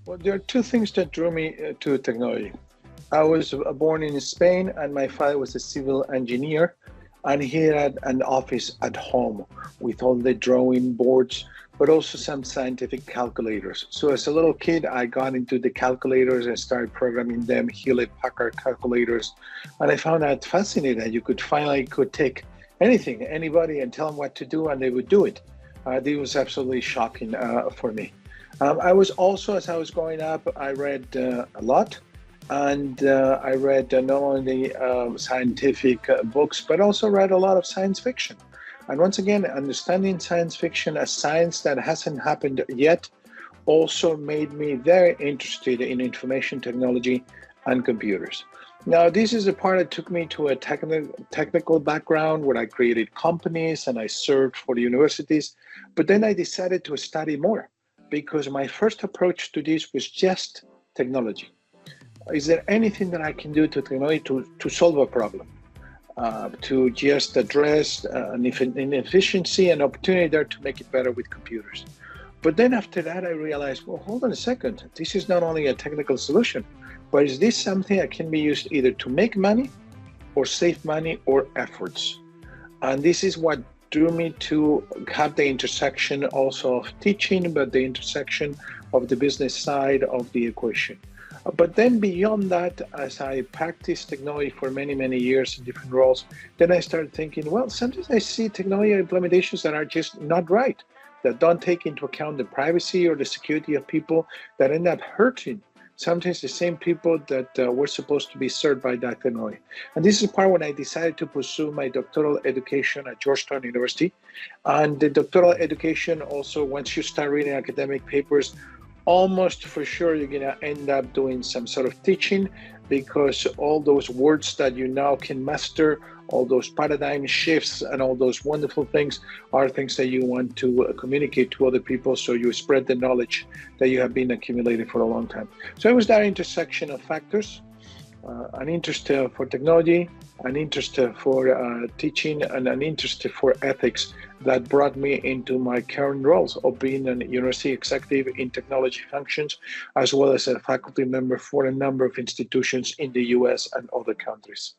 Well, there are two things that drew me to technology. I was born in Spain, and my father was a civil engineer, and he had an office at home with all the drawing boards, but also some scientific calculators. So as a little kid, I got into the calculators and started programming them, Hewlett-Packard calculators, and I found that fascinating that you could take anything, anybody, and tell them what to do, and they would do it. This was absolutely shocking for me. I was also, as I was growing up, I read a lot, and I read not only scientific books, but also read a lot of science fiction. And once again, understanding science fiction as science that hasn't happened yet also made me very interested in information technology and computers. Now, this is the part that took me to a technical background where I created companies and I served for the universities, but then I decided to study more because my first approach to this was just technology. Is there anything that I can do to technology to solve a problem? To just address an inefficiency and opportunity there to make it better with computers. But then after that, I realized, well, hold on a second. This is not only a technical solution, but is this something that can be used either to make money or save money or efforts? And this is what drew me to have the intersection also of teaching, but the intersection of the business side of the equation. But then beyond that, as I practiced technology for many, many years in different roles, then I started thinking, well, sometimes I see technology implementations that are just not right, that don't take into account the privacy or the security of people, that end up hurting sometimes the same people that were supposed to be served by that technology. And this is part when I decided to pursue my doctoral education at Georgetown University. And the doctoral education also, once you start reading academic papers, almost for sure you're going to end up doing some sort of teaching, because all those words that you now can master, all those paradigm shifts and all those wonderful things are things that you want to communicate to other people, so you spread the knowledge that you have been accumulating for a long time. So it was that intersection of factors, an interest for technology, an interest for teaching, and an interest for ethics that brought me into my current roles of being a university executive in technology functions, as well as a faculty member for a number of institutions in the US and other countries.